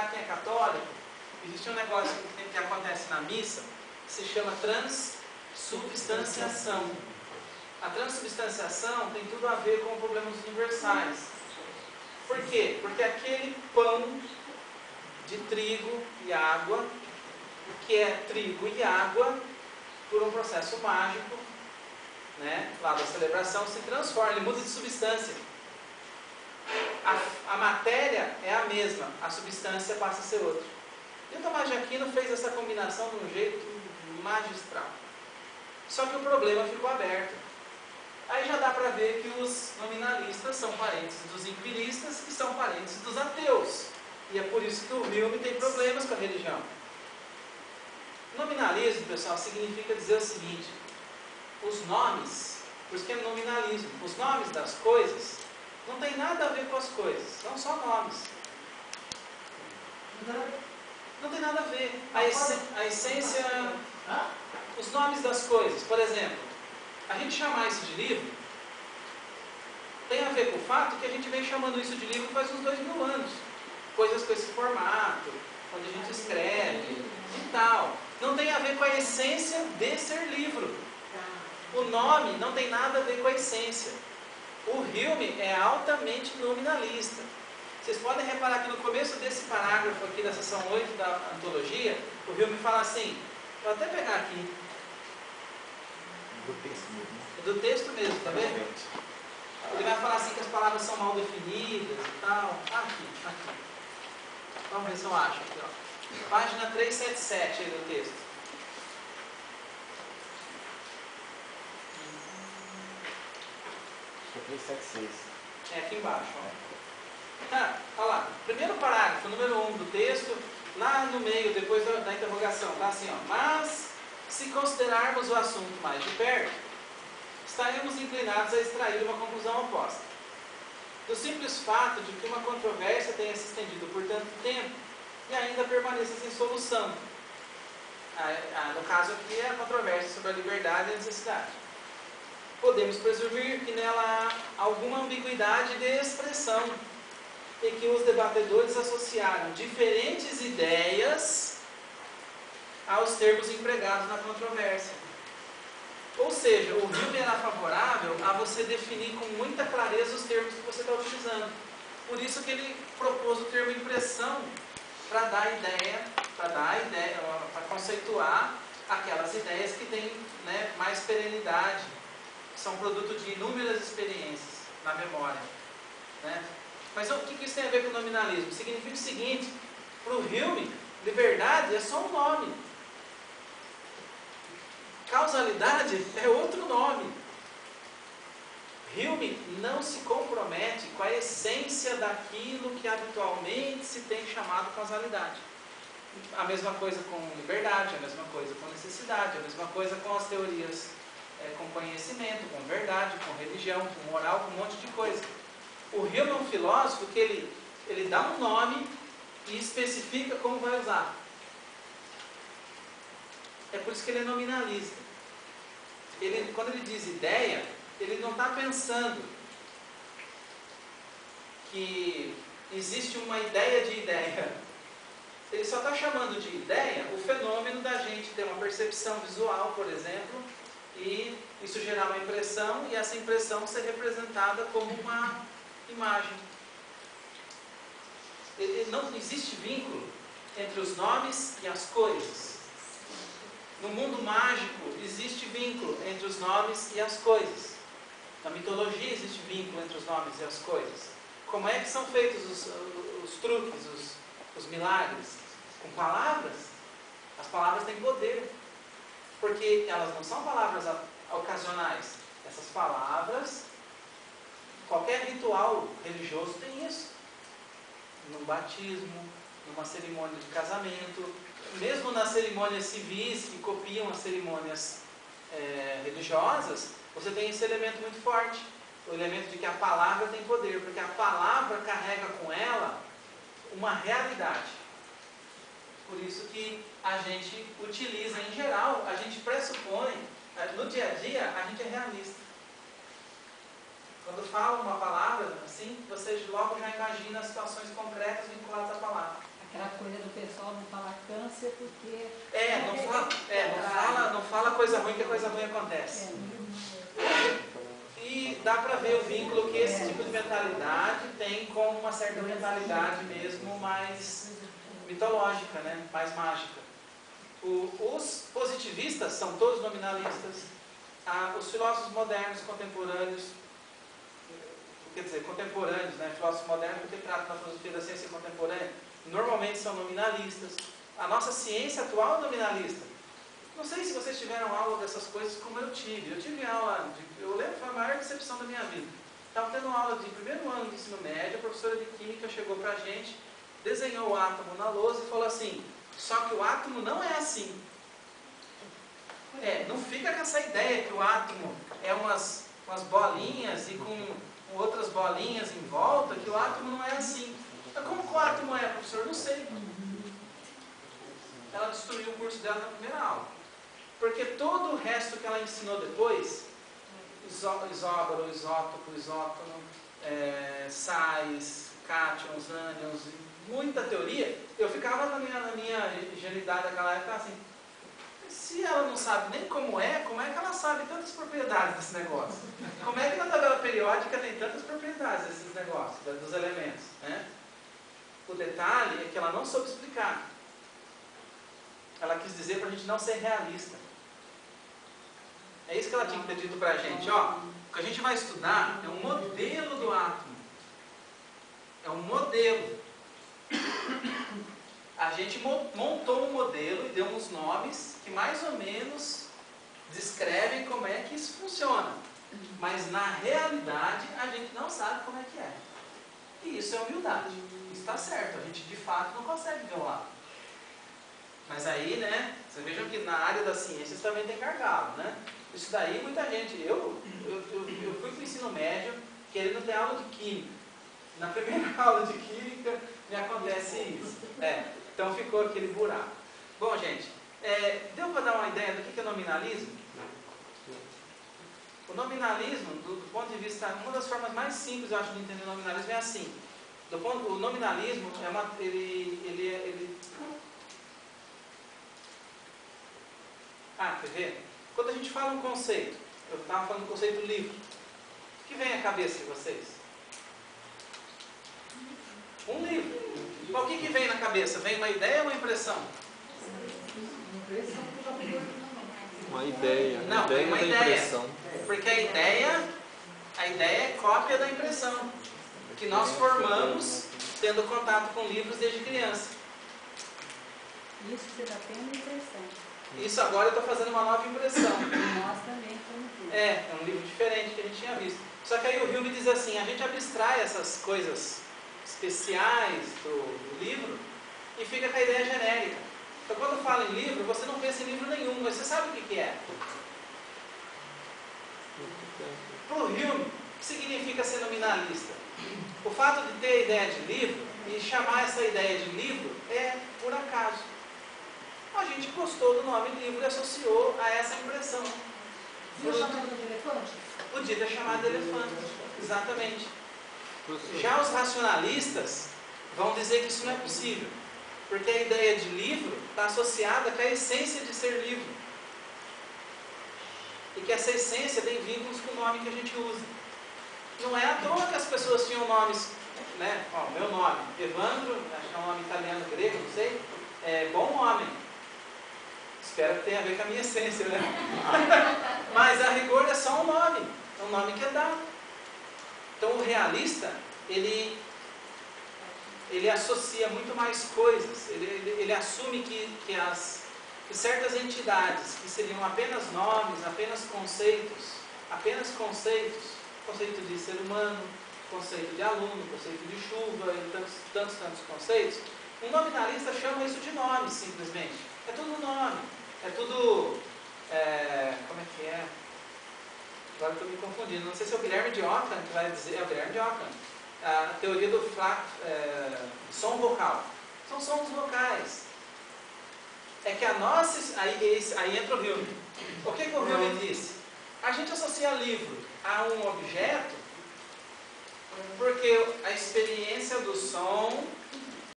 para quem é católico, existe um negócio que acontece na missa, que se chama transubstanciação. A transubstanciação tem tudo a ver com problemas universais. Por quê? Porque aquele pão de trigo e água, que é trigo e água, por um processo mágico, né, lá da celebração, se transforma, ele muda de substância. A matéria é a mesma, a substância passa a ser outra. E o Tomás de Aquino fez essa combinação de um jeito magistral. Só que o problema ficou aberto. Aí já dá para ver que os nominalistas são parentes dos empiristas, que são parentes dos ateus. E é por isso que o Hume tem problemas com a religião. Nominalismo, pessoal, significa dizer o seguinte: os nomes, por isso que é nominalismo, os nomes das coisas não tem nada a ver com as coisas, são só nomes. Não tem nada a ver. A essência, os nomes das coisas, por exemplo, a gente chamar isso de livro tem a ver com o fato que a gente vem chamando isso de livro faz uns 2000 anos. Coisas com esse formato, onde a gente escreve e tal. Não tem a ver com a essência de ser livro. O nome não tem nada a ver com a essência. O Hume é altamente nominalista. Vocês podem reparar que no começo desse parágrafo aqui da seção 8 da antologia, o Hume fala assim, vou até pegar aqui. Do texto mesmo, tá vendo? Ele vai falar assim que as palavras são mal definidas e tal. Aqui. Vamos ver se eu acho aqui, ó. Página 377 aí do texto. Acho que é 376. É aqui embaixo, ó. Olha lá. Primeiro parágrafo, número 1 do texto, lá no meio, depois da interrogação, tá assim, ó. Mas, se considerarmos o assunto mais de perto, estaremos inclinados a extrair uma conclusão oposta. Do simples fato de que uma controvérsia tenha se estendido por tanto tempo e ainda permaneça sem solução. No caso aqui é a controvérsia sobre a liberdade e a necessidade. Podemos presumir que nela há alguma ambiguidade de expressão e que os debatedores associaram diferentes ideias aos termos empregados na controvérsia. Ou seja, o Hume era favorável a você definir com muita clareza os termos que você está utilizando. Por isso que ele propôs o termo impressão, para dar ideia, para conceituar aquelas ideias que têm, né, mais perenidade, que são produto de inúmeras experiências na memória, né? Mas o que isso tem a ver com o nominalismo? Significa o seguinte: para o Hume, liberdade é só um nome. Causalidade é outro nome. Hume não se compromete com a essência daquilo que habitualmente se tem chamado causalidade. A mesma coisa com liberdade, a mesma coisa com necessidade, a mesma coisa com as teorias com conhecimento, com verdade, com religião, com moral, com um monte de coisa. O Hume é um filósofo que ele dá um nome e especifica como vai usar. É por isso que ele é nominalista. Quando ele diz ideia, ele não está pensando que existe uma ideia de ideia. Ele só está chamando de ideia o fenômeno da gente ter uma percepção visual, por exemplo, e isso gerar uma impressão, e essa impressão ser representada como uma imagem. Não existe vínculo entre os nomes e as coisas. No mundo mágico existe vínculo entre os nomes e as coisas. Na mitologia existe vínculo entre os nomes e as coisas. Como é que são feitos os truques, os milagres? Com palavras. As palavras têm poder. Porque elas não são palavras ocasionais. Essas palavras, qualquer ritual religioso tem isso. Num batismo, numa cerimônia de casamento, mesmo nas cerimônias civis que copiam as cerimônias religiosas, você tem esse elemento muito forte, o elemento de que a palavra tem poder, porque a palavra carrega com ela uma realidade. Por isso que a gente utiliza, em geral, a gente pressupõe, no dia a dia, a gente é realista. Quando fala uma palavra assim, você logo já imagina situações concretas vinculadas à palavra. Aquela importância porque... Não fala coisa ruim, que a coisa ruim acontece. E dá para ver o vínculo que esse tipo de mentalidade tem com uma certa mentalidade mesmo mais mitológica, né? Mais mágica. Os positivistas são todos nominalistas. Os filósofos modernos, contemporâneos, quer dizer, contemporâneos, né? Filósofos modernos, porque tratam da filosofia da ciência contemporânea, normalmente são nominalistas. A nossa ciência atual é nominalista. Não sei se vocês tiveram aula dessas coisas como eu tive. Eu tive aula, eu lembro que foi a maior decepção da minha vida. Estava tendo aula de primeiro ano de ensino médio, a professora de química chegou para a gente, desenhou o átomo na lousa e falou assim, só que o átomo não é assim. Não fica com essa ideia que o átomo é umas bolinhas e com outras bolinhas em volta, que o átomo não é assim. Mas como que o átomo é, professor? Não sei. Ela destruiu o curso dela na primeira aula. Porque todo o resto que ela ensinou depois, isóbaro, isótopo, isótono, sais, cátions, ânions, muita teoria, eu ficava na minha ingenuidade daquela época assim, se ela não sabe nem como é que ela sabe tantas propriedades desse negócio? Como é que na tabela periódica tem tantas propriedades desses negócios, dos elementos? Né? O detalhe é que ela não soube explicar. Ela quis dizer para a gente não ser realista. É isso que ela tinha que ter dito para a gente. Ó, o que a gente vai estudar é um modelo do átomo. É um modelo. A gente montou um modelo e deu uns nomes que mais ou menos descrevem como é que isso funciona. Mas na realidade a gente não sabe como é que é. E isso é humildade. Isso está certo. A gente de fato não consegue ver o lado. Mas aí, né, vocês vejam que na área das ciências também tem gargalo, né? Isso daí muita gente, eu fui para o ensino médio querendo ter aula de química. Na primeira aula de química me acontece isso. Então ficou aquele buraco. Bom, gente, deu para dar uma ideia do que é nominalismo? O nominalismo, do ponto de vista, uma das formas mais simples, eu acho, de entender o nominalismo é assim. O nominalismo quer ver? Quando a gente fala um conceito, eu estava falando do conceito livro, o que vem à cabeça de vocês? Um livro. O que vem na cabeça? Vem uma ideia ou uma impressão? Uma ideia. Não, vem uma ideia. Porque a ideia é cópia da impressão. Que nós formamos tendo contato com livros desde criança. Isso você está tendo impressão. Isso agora eu estou fazendo uma nova impressão. Nós também estamos. É um livro diferente que a gente tinha visto. Só que aí o Hume diz assim, a gente abstrai essas coisas especiais do livro e fica com a ideia genérica. Então quando fala em livro, você não pensa em livro nenhum, mas você sabe o que é. Para o Hume, o que significa ser nominalista? O fato de ter a ideia de livro e chamar essa ideia de livro é por acaso. A gente gostou do nome livro e associou a essa impressão. Podia chamar de elefante? Podia ter chamado de elefante, exatamente. Já os racionalistas vão dizer que isso não é possível, porque a ideia de livro está associada com a essência de ser livro. E que essa essência tem vínculos com o nome que a gente usa. Não é à toa que as pessoas tinham nomes, né? Ó, meu nome, Evandro, acho que é um nome italiano, grego, não sei, bom homem. Espero que tenha a ver com a minha essência, né? Mas a rigor é só um nome que é dado. Então o realista, ele associa muito mais coisas, ele assume que certas entidades que seriam apenas nomes, apenas conceitos, conceito de ser humano, conceito de aluno, conceito de chuva e tantos conceitos, um nominalista chama isso de nome, simplesmente. É tudo nome, é tudo, como é que é? Agora estou me confundindo, não sei se é o Guilherme de Ockham que vai dizer, é o Guilherme de Ockham, a teoria do som vocal. São sons vocais. É que a nossa, aí entra o Hume. O que o Hume disse? A gente associa livro a um objeto porque a experiência do som